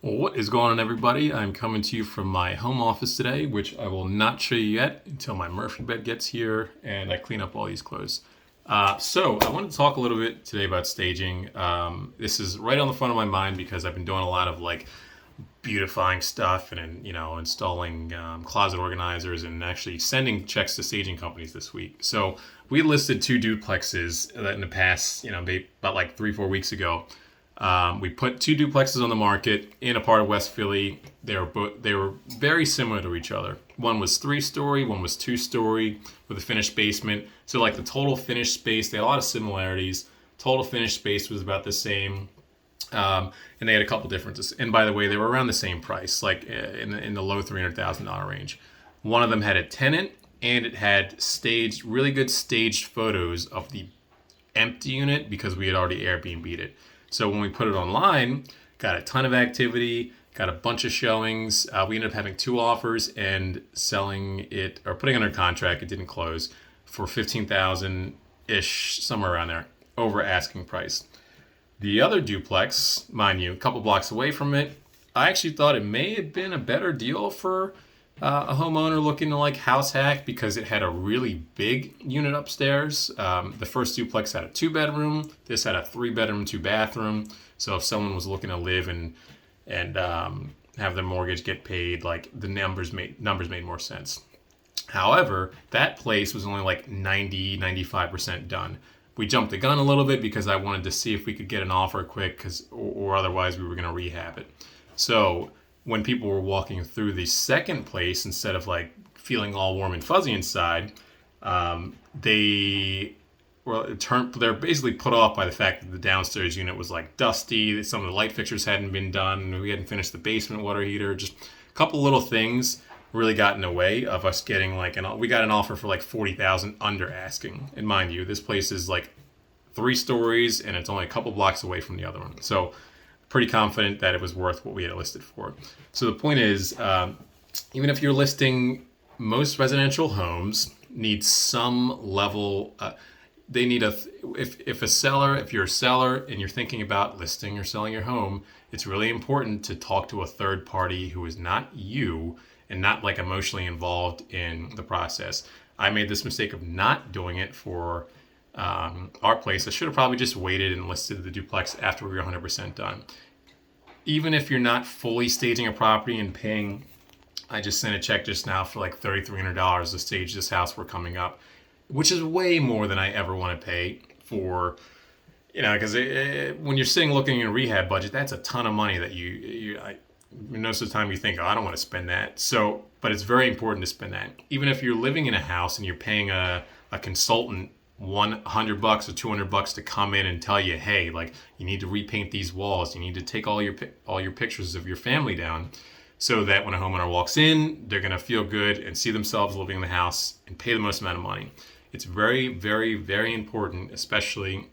Well, what is going on, everybody? I'm coming to you from my home office today, which I will not show you yet until my Murphy bed gets here and I clean up all these clothes. So I wanted to talk a little bit today about staging. This is right on the front of my mind because I've been doing a lot of beautifying stuff and installing closet organizers and actually sending checks to staging companies this week. So we listed two duplexes that in the past, about 3-4 weeks ago. We put two duplexes on the market in a part of West Philly. They were very similar to each other. One was 3-story, one was 2-story with a finished basement. So the total finished space, they had a lot of similarities. Total finished space was about the same. And they had a couple differences. And by the way, they were around the same price, in the low $300,000 range. One of them had a tenant, and it had really good staged photos of the empty unit because we had already Airbnb'd it. So when we put it online, got a ton of activity, got a bunch of showings. We ended up having 2 offers and selling it or putting it under contract. It didn't close for $15,000-ish, somewhere around there, over asking price. The other duplex, mind you, a couple blocks away from it, I actually thought it may have been a better deal for a homeowner looking to house hack because it had a really big unit upstairs. The first duplex had a 2-bedroom. This had a 3-bedroom, 2-bathroom. So if someone was looking to live and have their mortgage get paid, the numbers made more sense. However, that place was only 90-95% done. We jumped the gun a little bit because I wanted to see if we could get an offer quick, or otherwise we were going to rehab it. So when people were walking through the second place, instead of feeling all warm and fuzzy inside, they're basically put off by the fact that the downstairs unit was dusty, that some of the light fixtures hadn't been done, we hadn't finished the basement water heater. Just a couple little things really got in the way of us getting we got an offer for $40,000 under asking. And mind you, this place is 3 stories and it's only a couple blocks away from the other one. So pretty confident that it was worth what we had listed for. So the point is, even if you're listing, most residential homes need some level. They need if you're a seller and you're thinking about listing or selling your home, it's really important to talk to a third party who is not you and not emotionally involved in the process. I made this mistake of not doing it for our place. I should have probably just waited and listed the duplex after we were 100% done. Even if you're not fully staging a property and paying, I just sent a check just now for $3,300 to stage this house we're coming up, which is way more than I ever want to pay for, because when you're sitting looking at a rehab budget, that's a ton of money that most of the time you think, oh, I don't want to spend that. So, but it's very important to spend that. Even if you're living in a house and you're paying a consultant $100 or $200 to come in and tell you, hey, you need to repaint these walls, you need to take all your pictures of your family down, so that when a homeowner walks in, they're going to feel good and see themselves living in the house and pay the most amount of money. It's very, very, very important, especially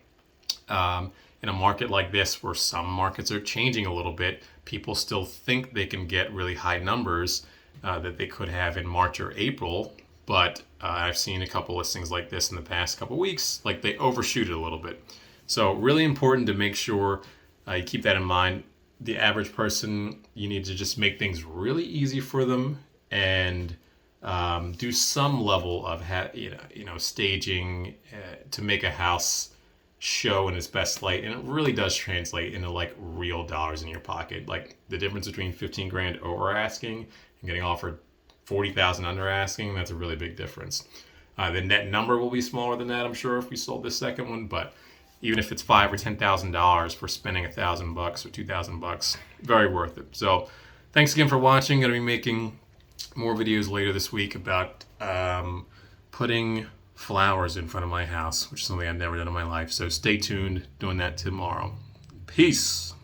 in a market like this where some markets are changing a little bit. People still think they can get really high numbers that they could have in March or April, but I've seen a couple listings like this in the past couple weeks, they overshoot it a little bit. So really important to make sure you keep that in mind. The average person, you need to just make things really easy for them and do some level of staging to make a house show in its best light, and it really does translate into real dollars in your pocket. The difference between $15,000 over asking and getting offered $40,000 under asking, that's a really big difference. The net number will be smaller than that, I'm sure, if we sold this second one, but even if it's $5,000 or $10,000 for spending $1,000 or $2,000, very worth it. So thanks again for watching. Going to be making more videos later this week about putting flowers in front of my house, which is something I've never done in my life. So stay tuned, doing that tomorrow. Peace.